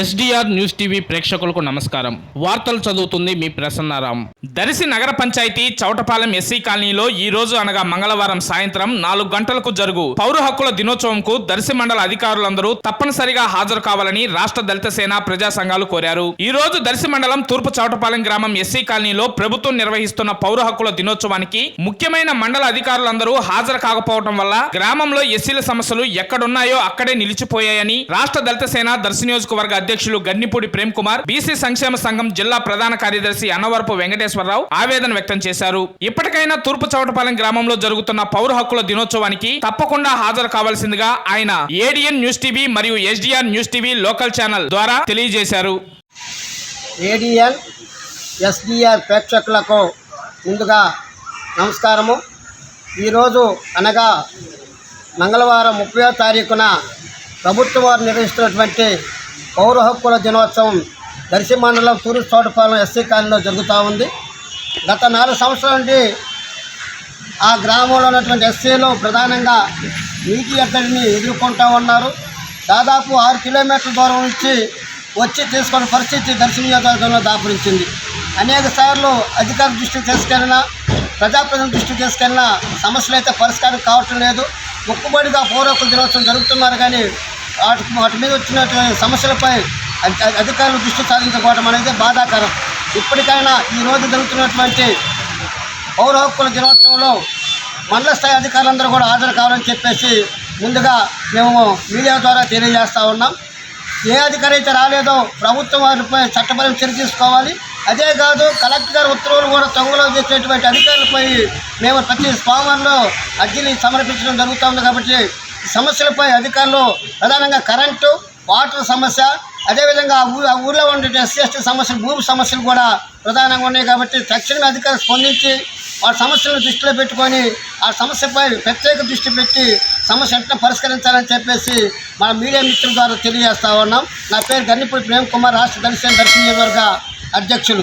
SDR news TV ప్రేక్షకులకు నమస్కారం. వార్తలు చదువుతుంది మీ ప్రసన్నారాం. దర్శి నగర పంచాయతీ చౌటపాలెం ఎస్సీ కాలనీలో ఈ రోజు అనగా మంగళవారం సాయంత్రం 4 గంటలకు జరుగు పౌర హక్కుల దినోత్సవంకు దర్శి మండల అధికారులందరూ తప్పనిసరిగా హాజరు కావాలని రాష్ట్ర దళిత సేన ప్రజా సంఘాలు కోరారు. ఈ రోజు దర్శి మండలం తూర్పు చౌటపాలెం గ్రామం ఎస్సీ కాలనీలో ప్రభుత్వం నిర్వహిస్తున్న పౌర హక్కుల దినోత్సవానికి ముఖ్యమైన మండల అధికారులందరూ హాజరు కాకపోవడం వల్ల గ్రామంలో ఎస్సీల సమస్యలు ఎక్కడున్నాయో అక్కడే నిలిచిపోయాయని రాష్ట్ర దళిత సేన దర్శి నియోజకవర్గ అధ్యక్షులు గన్నిపూడి ప్రేమ్ కుమార్, బీసీ సంక్షేమ సంఘం జిల్లా ప్రధాన కార్యదర్శి అన్నవరపు వెంకటేశ్వరరావు ఆవేదన వ్యక్తం చేశారు. ఇప్పటికైనా తూర్పు చౌటపాలెం గ్రామంలో జరుగుతున్న పౌర హక్కుల దినోత్సవానికి తప్పకుండా హాజరు కావాల్సిందిగా ఆయన ఏడిఎన్ న్యూస్ టీవీ మరియు SDR news TV local channel ద్వారా తెలియజేశారు. ఏడిఎన్ ఎస్డిఆర్ ప్రేక్షకులకు ముందుగా నమస్కారము. ఈరోజు అనగా మంగళవారం 30వ తారీఖున ప్రభుత్వం వారు నిర్వహిస్తున్నటువంటి పౌర హక్కుల దినోత్సవం దర్శి మండలం తూర్పు చౌటపాలెం ఎస్సీ కాలనీలో జరుగుతూ ఉంది. గత 4 సంవత్సరాల నుండి ఆ గ్రామంలో ఉన్నటువంటి ఎస్సీలు ప్రధానంగా నీటి ఎద్దడిని ఎదుర్కొంటూ ఉన్నారు. దాదాపు 6 కిలోమీటర్ల దూరం నుంచి వచ్చి తీసుకున్న పరిస్థితి దర్శి నియోజకవర్గంలో దాపురించింది. అనేక సార్లు అధికారుల దృష్టికి తీసుకెళ్ళినా, ప్రజాప్రతినిధుల దృష్టికి తీసుకెళ్ళినా సమస్యలు అయితే పరిష్కారం కావటం లేదు. మొక్కుబడిగా పౌర హక్కుల దినోత్సవం జరుగుతున్నారు కానీ వాటి మీద వచ్చిన సమస్యలపై అధికారులు దృష్టి సాధించకపోవడం అనేది బాధాకరం. ఇప్పటికైనా ఈరోజు జరుగుతున్నటువంటి పౌర హక్కుల దినోత్సవంలో మండల స్థాయి అధికారులందరూ కూడా హాజరు కావాలని చెప్పేసి ముందుగా మేము మీడియా ద్వారా తెలియజేస్తూ ఉన్నాం. ఏ అధికారి అయితే రాలేదో ప్రభుత్వం వారిపై చట్టపరమైన చర్య తీసుకోవాలి. అదే కాదు, కలెక్టర్ గారి ఉత్తర్వులు కూడా తొంగలో చేసేటువంటి అధికారులపై మేము ప్రతి సోమవారంలో అర్జీలు సమర్పించడం జరుగుతుంది. కాబట్టి సమస్యలపై అధికారులు ప్రధానంగా కరెంటు, వాటర్ సమస్య, అదేవిధంగా ఆ ఊళ్ళో ఉండే ఎస్సీ ఎస్టీ సమస్యలు, భూమి సమస్యలు కూడా ప్రధానంగా ఉన్నాయి. కాబట్టి తక్షణమే అధికారులు స్పందించి వాటి సమస్యలను దృష్టిలో పెట్టుకొని ఆ సమస్యపై ప్రత్యేక దృష్టి పెట్టి సమస్య ఎట్లా పరిష్కరించాలని చెప్పేసి మన మీడియా మిత్రుల ద్వారా తెలియజేస్తూ ఉన్నాం. నా పేరు గన్నిపూడి ప్రేమ్ కుమార్, రాష్ట్ర దళిత సేన దర్శి నియోజకవర్గ అధ్యక్షులు.